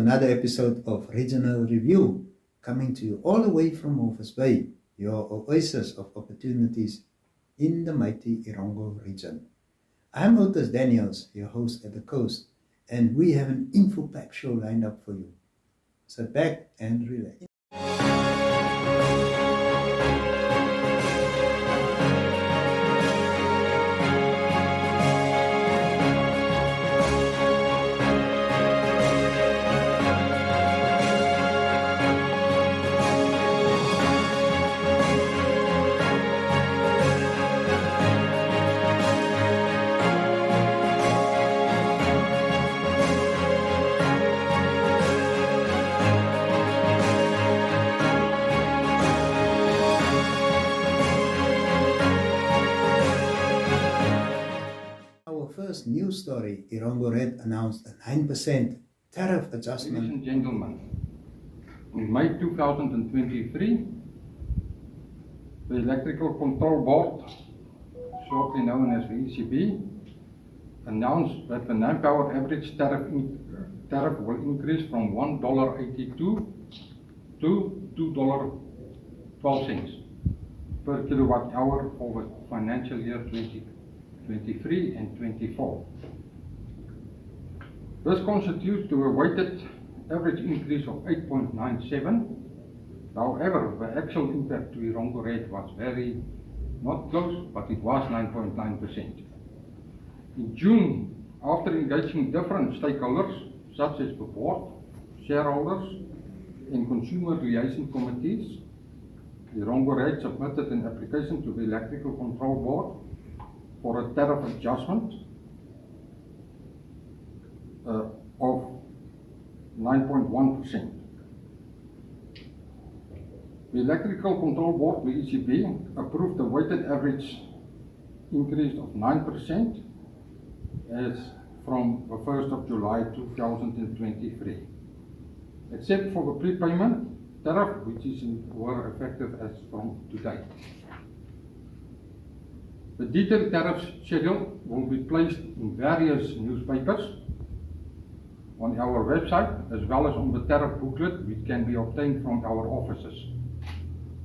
another episode of Regional Review, coming to you all the way from Walvis Bay, your oasis of opportunities in the mighty Erongo region. I'm Otis Daniels, your host at the coast, and we have an info-packed show lined up for you. Sit back and relax. First news story, Erongo Red announced a 9% tariff adjustment. Ladies and gentlemen, in May 2023, the Electrical Control Board, shortly known as the ECB, announced that the manpower average tariff will increase from $1.82 to $2.12 per kilowatt hour for the financial year 2023 and 24. This constitutes to a weighted average increase of 8.97. However, the actual impact to Erongo Red was very not close, but it was 9.9%. In June, after engaging different stakeholders such as the board, shareholders, and consumer liaison committees, Erongo Red submitted an application to the Electrical Control Board for a tariff adjustment of 9.1%. The Electrical Control Board, the ECB, approved a weighted average increase of 9% as from the 1st of July 2023, except for the prepayment tariff, which were effective as from today. The detailed tariff schedule will be placed in various newspapers on our website, as well as on the tariff booklet, which can be obtained from our offices.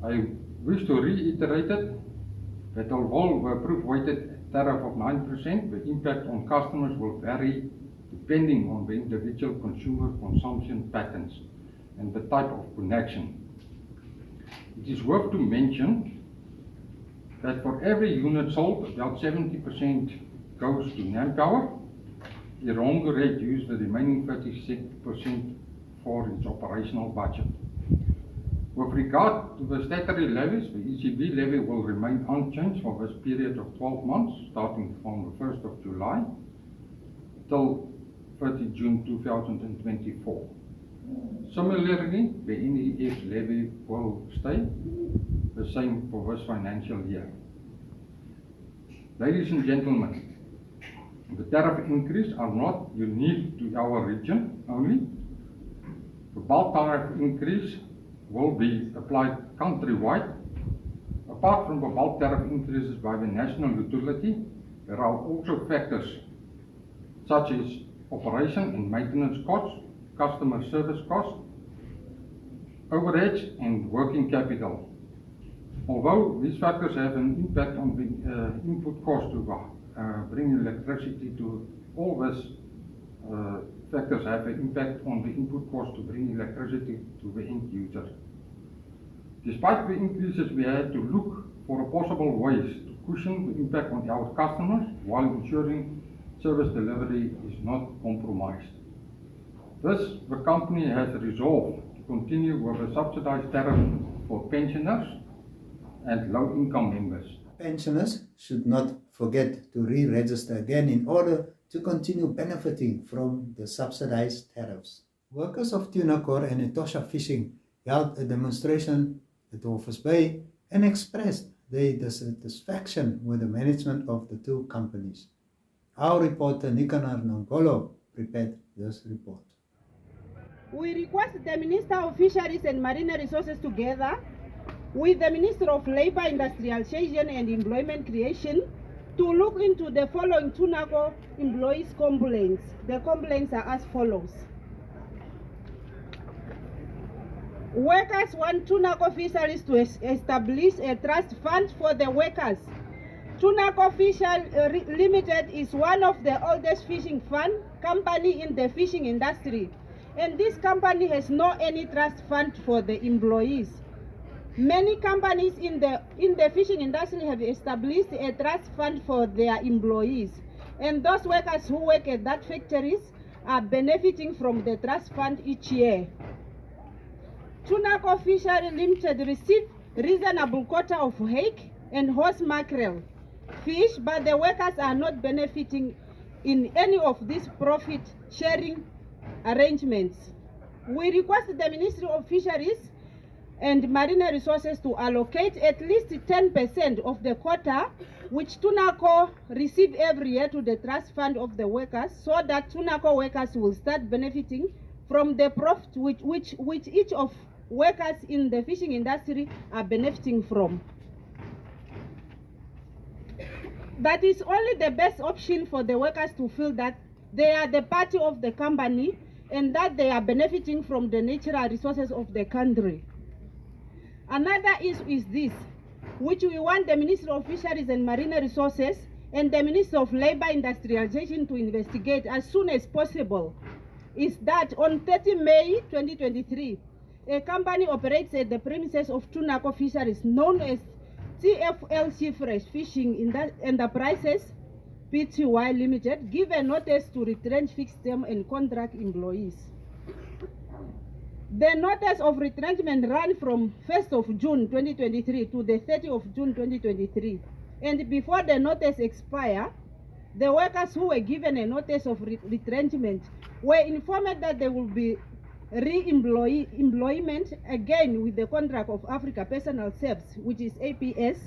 I wish to reiterate that although the approved weighted tariff of 9%, the impact on customers will vary depending on the individual consumer consumption patterns and the type of connection. It is worth to mention that for every unit sold, about 70% goes to manpower. Erongo Red used the remaining 36% for its operational budget. With regard to the statutory levies, the ECB levy will remain unchanged for this period of 12 months, starting from the 1st of July till 30 June 2024. Similarly, the NEF levy will stay the same for this financial year. Ladies and gentlemen, the tariff increases are not unique to our region only. The bulk tariff increase will be applied countrywide. Apart from the bulk tariff increases by the national utility, there are also factors such as operation and maintenance costs, customer service costs, overheads, and working capital. Although these factors have an impact on the input cost to bring electricity to all these factors have an impact on the input cost to bring electricity to the end user. Despite the increases, we had to look for possible ways to cushion the impact on our customers while ensuring service delivery is not compromised. Thus, the company has resolved to continue with a subsidized tariff for pensioners and low-income members. Pensioners should not forget to re-register again in order to continue benefiting from the subsidized tariffs. Workers of Tunakor and Etosha Fishing held a demonstration at Walvis Bay and expressed their dissatisfaction with the management of the two companies. Our reporter Nicanor Nongolo prepared this report. We request the Minister of Fisheries and Marine Resources together with the Minister of Labour, Industrialization and Employment Creation to look into the following Tunakor employees' complaints. The complaints are as follows. Workers want Tunaco Fisheries to establish a trust fund for the workers. Tunaco Fisheries Limited is one of the oldest fishing fund company in the fishing industry, and this company has no any trust fund for the employees. Many companies in the fishing industry have established a trust fund for their employees, and those workers who work at that factories are benefiting from the trust fund each year. Tunaco Fisheries Limited receive reasonable quota of hake and horse mackerel fish, but the workers are not benefiting in any of these profit sharing arrangements. We request the Ministry of Fisheries and Marine Resources to allocate at least 10% of the quota which Tunaco receive every year to the trust fund of the workers, so that Tunaco workers will start benefiting from the profit which each of workers in the fishing industry are benefiting from. That is only the best option for the workers to feel that they are the party of the company and that they are benefiting from the natural resources of the country. Another issue is this, which we want the Ministry of Fisheries and Marine Resources and the Ministry of Labour Industrialization to investigate as soon as possible, is that on 30 May 2023, a company operates at the premises of Tunaco Fisheries known as TFL Seafresh Fishing Enterprises Pty Limited give a notice to retrench fixed-term and contract employees. The notice of retrenchment ran from 1st of June 2023 to the 30th of June 2023, and before the notice expire, the workers who were given a notice of retrenchment were informed that they will be re-employment again with the contract of Africa Personal Service, which is APS,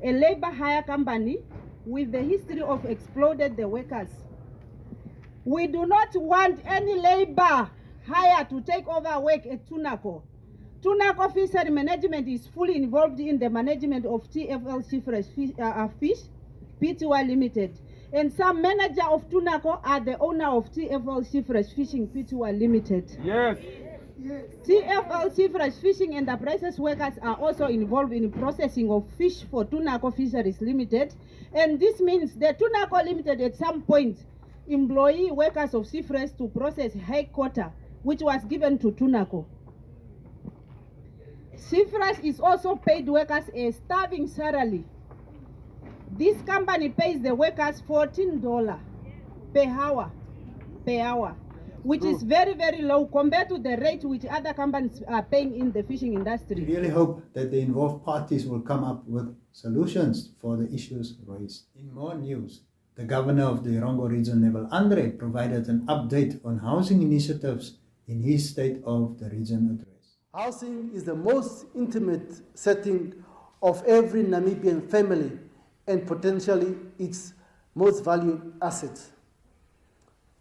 a labor hire company with the history of exploited the workers. We do not want any labor hire to take over work at Tunaco. Tunaco Fishery Management is fully involved in the management of TFL Seafresh Fish Pty Limited, and some manager of Tunaco are the owner of TFL Seafresh Fishing Pty Limited. Yes. TFL Seafresh Fishing Enterprises workers are also involved in processing of fish for Tunaco Fisheries Limited, and this means that Tunaco Limited at some point employ workers of Seafresh to process high quota, which was given to Tunaco. Seafresh is also paid workers a starving salary. This company pays the workers $14 per hour, which is very, very low compared to the rate which other companies are paying in the fishing industry. We really hope that the involved parties will come up with solutions for the issues raised. In more news, the governor of the Erongo region, Neville Andre, provided an update on housing initiatives in his State of the Region address. Housing is the most intimate setting of every Namibian family and potentially its most valued asset.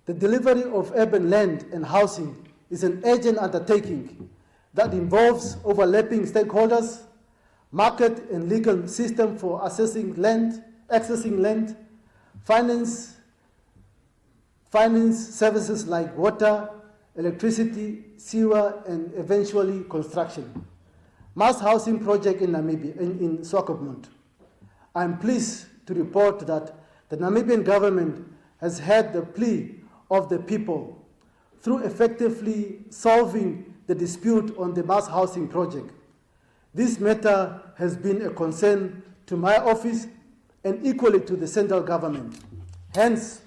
The delivery of urban land and housing is an urgent undertaking that involves overlapping stakeholders, market and legal system for accessing land, finance services like water, electricity, sewer, and eventually construction. Mass housing project in Namibia, in Swakopmund. I'm pleased to report that the Namibian government has heard the plea of the people through effectively solving the dispute on the mass housing project. This matter has been a concern to my office and equally to the central government. Hence,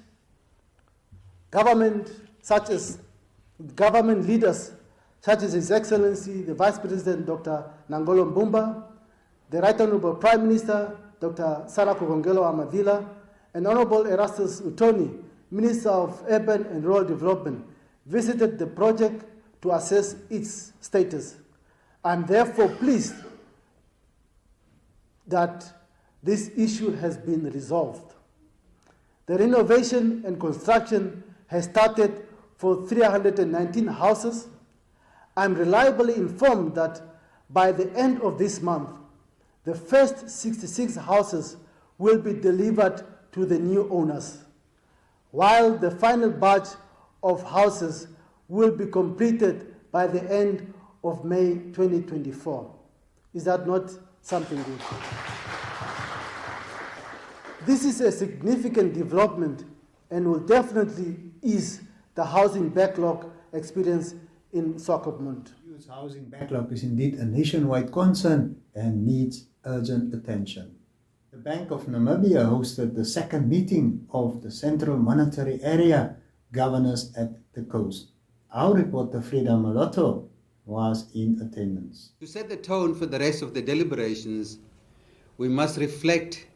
government leaders such as His Excellency, the Vice President, Dr. Nangolo Mbumba, the Right Honorable Prime Minister, Dr. Sarah Kogongelo Amadila, and Honorable Erastus Utoni, Minister of Urban and Rural Development, visited the project to assess its status. I'm therefore pleased that this issue has been resolved. The renovation and construction has started for 319 houses. I'm reliably informed that by the end of this month, the first 66 houses will be delivered to the new owners, while the final batch of houses will be completed by the end of May 2024. Is that not something good? This is a significant development and will definitely ease the housing backlog experience in Swakopmund. Youth housing backlog is indeed a nationwide concern and needs urgent attention. The Bank of Namibia hosted the second meeting of the Central Monetary Area Governors at the coast. Our reporter Frida Malotto was in attendance. To set the tone for the rest of the deliberations, we must reflect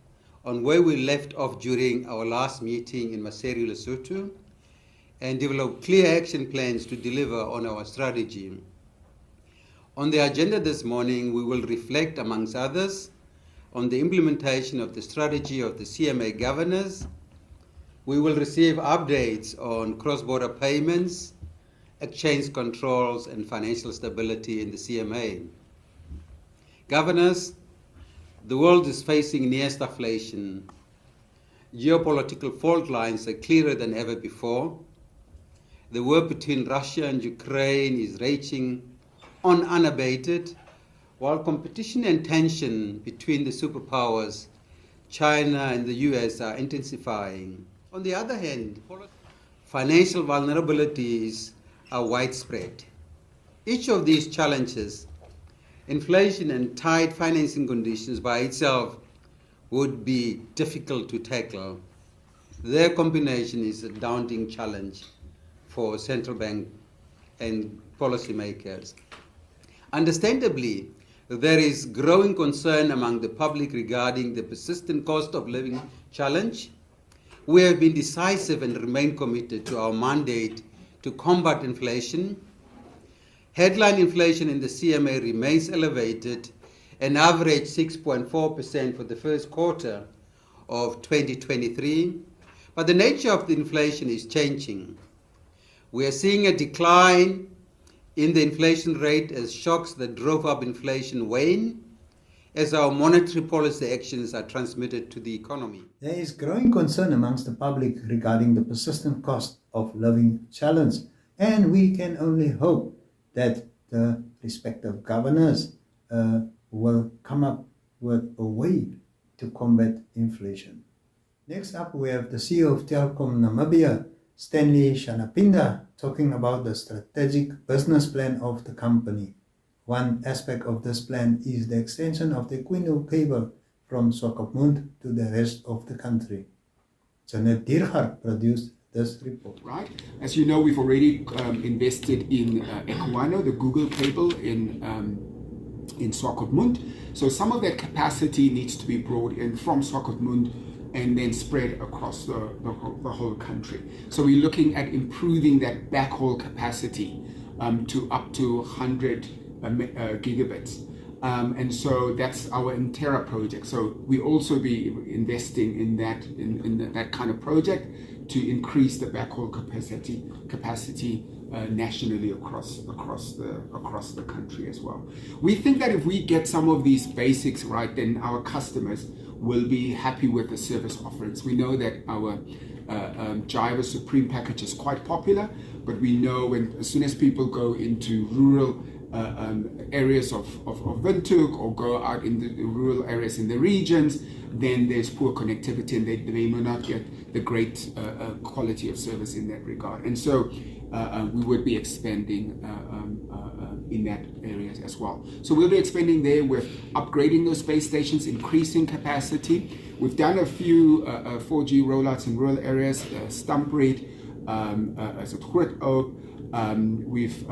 on where we left off during our last meeting in Maseru, Lesotho, and develop clear action plans to deliver on our strategy. On the agenda this morning, we will reflect, amongst others, on the implementation of the strategy of the CMA governors. We will receive updates on cross-border payments, exchange controls, and financial stability in the CMA. Governors, the world is facing near stagflation. Geopolitical fault lines are clearer than ever before. The war between Russia and Ukraine is raging on unabated, while competition and tension between the superpowers, China and the US, are intensifying. On the other hand, financial vulnerabilities are widespread. Each of these challenges, inflation and tight financing conditions by itself, would be difficult to tackle. Their combination is a daunting challenge for central bank and policymakers. Understandably, there is growing concern among the public regarding the persistent cost of living challenge. We have been decisive and remain committed to our mandate to combat inflation. Headline inflation in the CMA remains elevated and averaged 6.4% for the first quarter of 2023, but the nature of the inflation is changing. We are seeing a decline in the inflation rate as shocks that drove up inflation wane, as our monetary policy actions are transmitted to the economy. There is growing concern amongst the public regarding the persistent cost of living challenge, and we can only hope that the respective governors will come up with a way to combat inflation. Next up, we have the CEO of Telkom Namibia, Stanley Shanapinda, talking about the strategic business plan of the company. One aspect of this plan is the extension of the Equino cable from Swakopmund to the rest of the country. Janet Diergaard produced this report. Right. As you know, we've already invested in Equino, the Google cable in Swakopmund. So some of that capacity needs to be brought in from Swakopmund and then spread across the whole country. So we're looking at improving that backhaul capacity to up to 100 gigabits. And so that's our Intera project. So we also be investing in that kind of project to increase the backhaul capacity nationally across the country as well. We think that if we get some of these basics right, then our customers will be happy with the service offerings. We know that our Jaiva Supreme package is quite popular, but we know as soon as people go into rural areas of Windhoek or go out in the rural areas in the regions, then there's poor connectivity and they may not get the great quality of service in that regard. And so we would be expanding in that area as well. So we'll be expanding there with upgrading those base stations, increasing capacity. We've done a few 4G rollouts in rural areas, Stampreed, as a Groot Oak. We've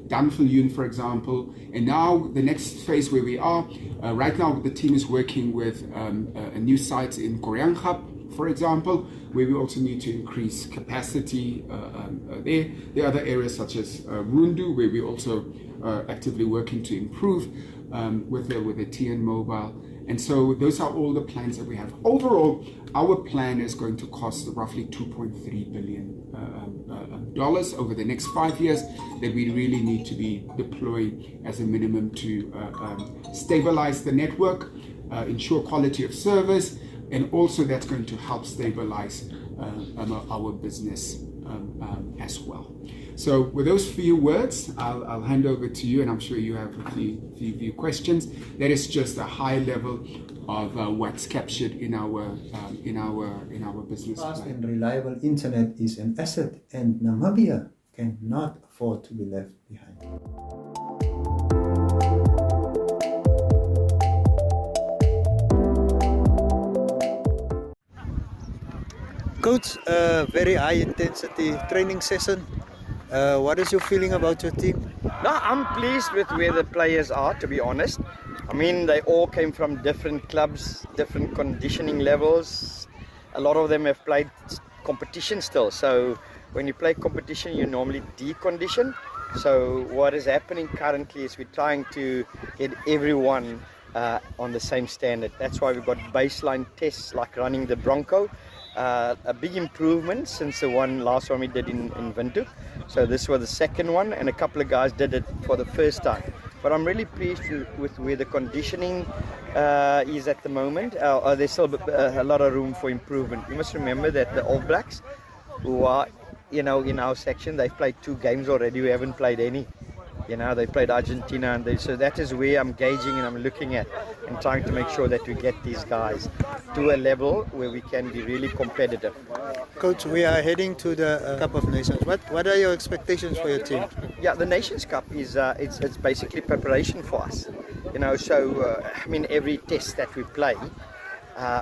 done Viljoen, for example, and now the next phase where we are right now, the team is working with a new site in Koreangap, for example, where we also need to increase capacity there. There are other areas such as Rundu, where we also actively working to improve with the TN Mobile. And so those are all the plans that we have. Overall, our plan is going to cost roughly $2.3 billion over the next 5 years that we really need to be deploying as a minimum to stabilize the network, ensure quality of service, and also that's going to help stabilize our business as well. So with those few words, I'll hand over to you, and I'm sure you have a few questions. That is just a high level of what's captured in our business Fast plan. and reliable internet is an asset, and Namibia cannot afford to be left behind. Coach, very high intensity training session. What is your feeling about your team? No, I'm pleased with where the players are, to be honest. I mean, they all came from different clubs, different conditioning levels. A lot of them have played competition still. So when you play competition, you normally decondition. So what is happening currently is we're trying to get everyone on the same standard. That's why we've got baseline tests like running the Bronco. A big improvement since the last one we did in Windhoek. So this was the second one, and a couple of guys did it for the first time. But I'm really pleased with where the conditioning is at the moment. There's still a lot of room for improvement. You must remember that the All Blacks, who are in our section, they've played 2 games already. We haven't played any. They played Argentina, and so that is where I'm gauging and I'm looking at and trying to make sure that we get these guys to a level where we can be really competitive. Coach, we are heading to the Cup of Nations. What are your expectations for your team? Yeah, the Nations Cup is it's basically preparation for us. So I mean, every test that we play,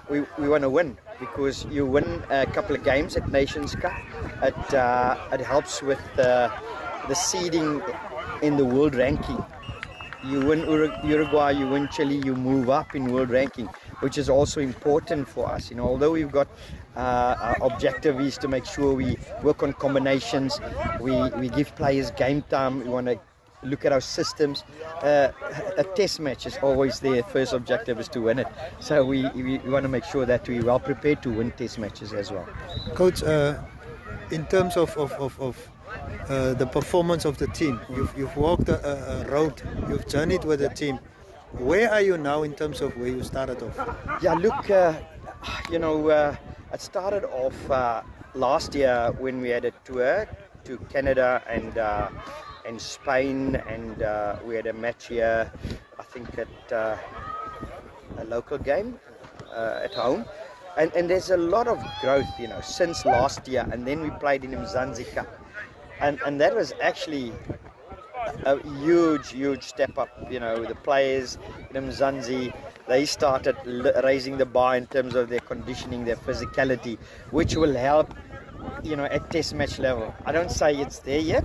we want to win, because you win a couple of games at Nations Cup. It helps with the seeding in the world ranking. You win Uruguay, you win Chile, you move up in world ranking, which is also important for us. Although we've got our objective is to make sure we work on combinations, we give players game time, we want to look at our systems. A test match is always their first objective is to win it. So we want to make sure that we're well prepared to win test matches as well. Coach, in terms of the performance of the team, you've walked a road, you've journeyed with the team. Where are you now in terms of where you started off? Yeah, look, it started off last year when we had a tour to Canada and Spain, and we had a match here, I think at a local game at home. And there's a lot of growth, since last year, and then we played in Mzansi Cup. And that was actually a huge step up. The players in Mzansi, they started raising the bar in terms of their conditioning, their physicality, which will help, at test match level. I don't say it's there yet,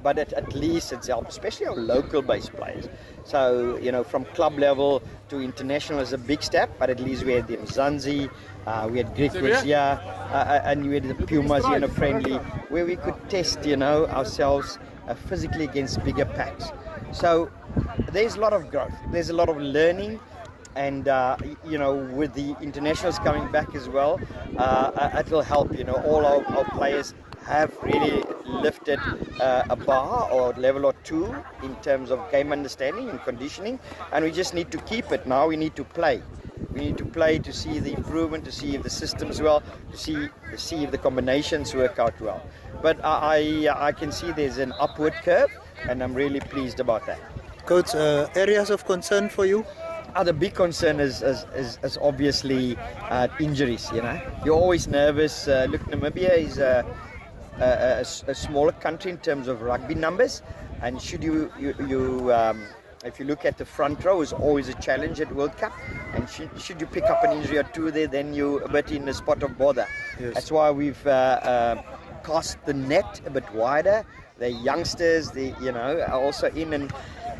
but at least it's helped, especially our local based players. So, from club level to international is a big step, but at least we had the Mzansi, we had Griquas here, and we had the Pumas here in a friendly, where we could test, ourselves physically against bigger packs. So there's a lot of growth, there's a lot of learning, and with the internationals coming back as well, it will help. All our players have really lifted a bar or level or 2 in terms of game understanding and conditioning, and we just need to keep it. Now we need to play. We need to play to see the improvement, to see if the system's well, to see if the combinations work out well. But I can see there's an upward curve, and I'm really pleased about that. Coach, areas of concern for you? The big concern is obviously injuries. You're always nervous. Look, Namibia is a smaller country in terms of rugby numbers, and should you if you look at the front row, is always a challenge at World Cup, and should you pick up an injury or 2 there, then you're a bit in a spot of bother. Yes. That's why we've cast the net a bit wider. The youngsters, are also in, and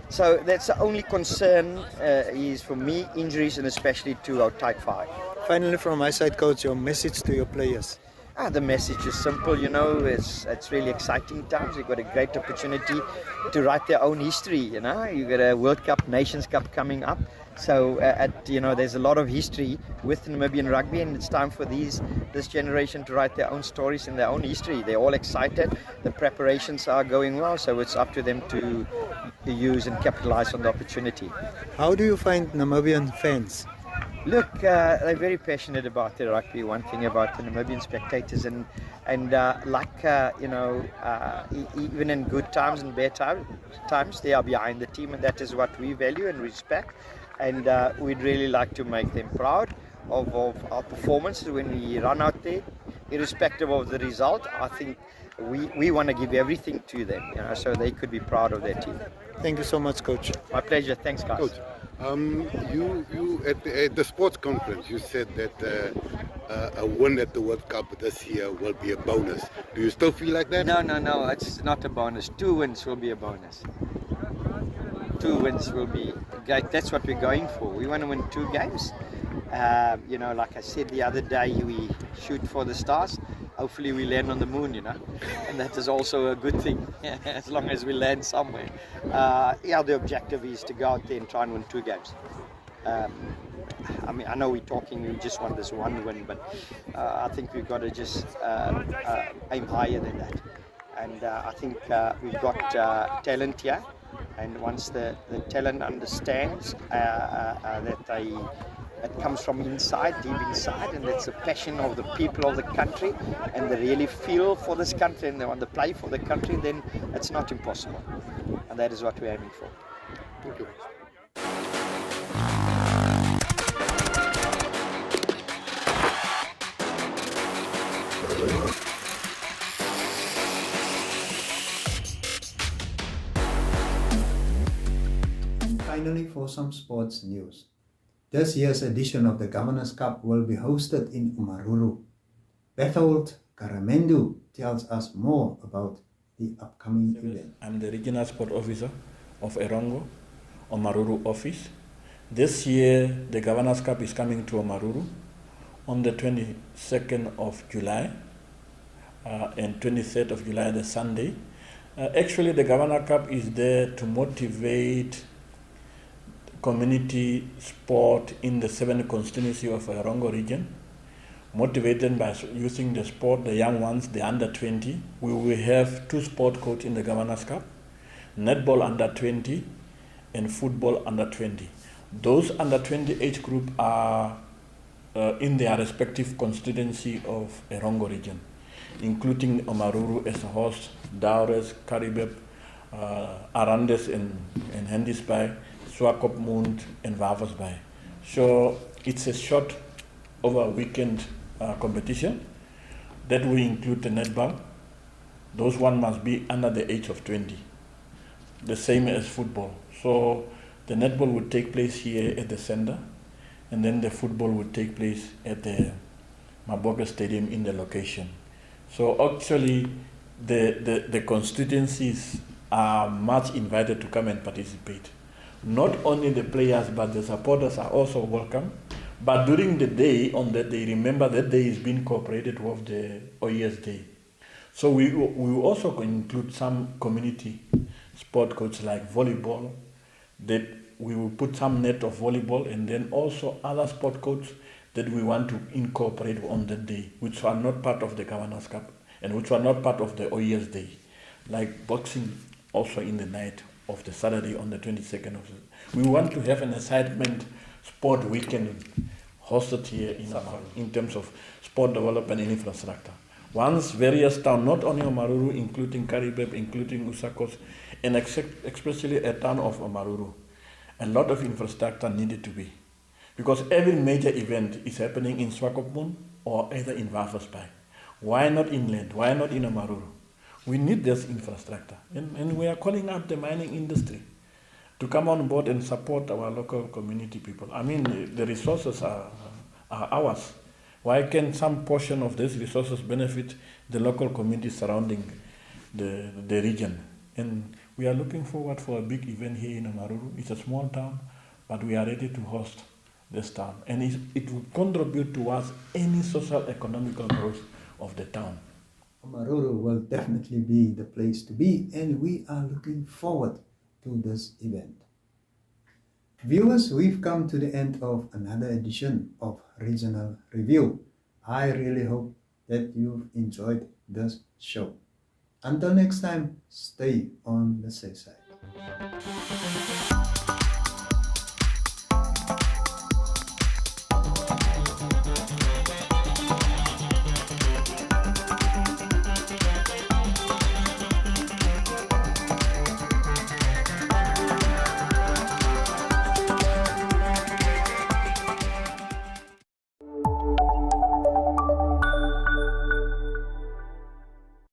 so that's the only concern is for me, injuries, and especially to our Type 5. Finally, from my side, Coach, your message to your players. The message is simple, it's really exciting times. We've got a great opportunity to write their own history, You've got a World Cup, Nations Cup coming up. So, there's a lot of history with Namibian rugby, and it's time for this generation to write their own stories and their own history. They're all excited. The preparations are going well, so it's up to them to use and capitalize on the opportunity. How do you find Namibian fans? Look, they're very passionate about their rugby. One thing about the Namibian spectators, and even in good times and bad times, they are behind the team, and that is what we value and respect. And we'd really like to make them proud of our performances when we run out there, irrespective of the result. I think we want to give everything to them, so they could be proud of their team. Thank you so much, Coach. My pleasure. Thanks, guys. Coach, you at the sports conference, you said that a win at the World Cup this year will be a bonus. Do you still feel like that? No, it's not a bonus. 2 wins will be a bonus. 2 wins will be great. That's what we're going for. We want to win 2 games. Like I said the other day, we shoot for the stars. Hopefully we land on the moon, and that is also a good thing, as long as we land somewhere. The objective is to go out there and try and win 2 games. I know we just want this 1 win, but I think we've got to just aim higher than that. And I think we've got talent here, and once the talent understands that it comes from inside, deep inside, and it's the passion of the people of the country, and they really feel for this country and they want to play for the country, then it's not impossible. And that is what we're aiming for. Thank you. Finally, for some sports news. This year's edition of the Governors' Cup will be hosted in Omaruru. Bethold Karamendu tells us more about the upcoming event. I'm the Regional Sport Officer of Erongo, Omaruru office. This year, the Governors' Cup is coming to Omaruru on the 22nd of July and 23rd of July, the Sunday. Actually, the Governors' Cup is there to motivate community sport in the 7th constituency of Erongo region, motivated by using the sport, the young ones, the under 20. We will have 2 sport coaches in the Governors' Cup, netball under 20 and football under 20. Those under 20 age group are in their respective constituency of Erongo region, including Omaruru as a host, Daures, Karibeb, Arandes and Handisbay, Swakopmund and Wavelsbay. So it's a short over weekend competition that will include the netball. Those one must be under the age of 20, the same as football. So the netball would take place here at the center, and then the football would take place at the Maboga Stadium in the location. So actually the constituencies are much invited to come and participate. Not only the players, but the supporters are also welcome. But during the day, on that day, remember that day is being cooperated with the OES Day. So we will also include some community sport coaches like volleyball, that we will put some net of volleyball, and then also other sport coaches that we want to incorporate on that day, which are not part of the Governors' Cup and which are not part of the OES Day, like boxing also in the night of the Saturday on the 22nd of July. We want to have an excitement sport weekend hosted here in terms of sport development and infrastructure. Once various towns, not only Omaruru, including Karibeb, including Usakos, and especially a town of Omaruru, a lot of infrastructure needed to be. Because every major event is happening in Swakopmund or either in Wavelsbay. Why not inland? Why not in Omaruru? We need this infrastructure, and we are calling up the mining industry to come on board and support our local community people. I mean, the resources are ours. Why can some portion of these resources benefit the local community surrounding the region? And we are looking forward for a big event here in Omaruru. It's a small town, but we are ready to host this town. And it will contribute towards any social economical growth of the town. Omaruru will definitely be the place to be, and we are looking forward to this event. Viewers, we've come to the end of another edition of Regional Review. I really hope that you've enjoyed this show. Until next time, stay on the safe side.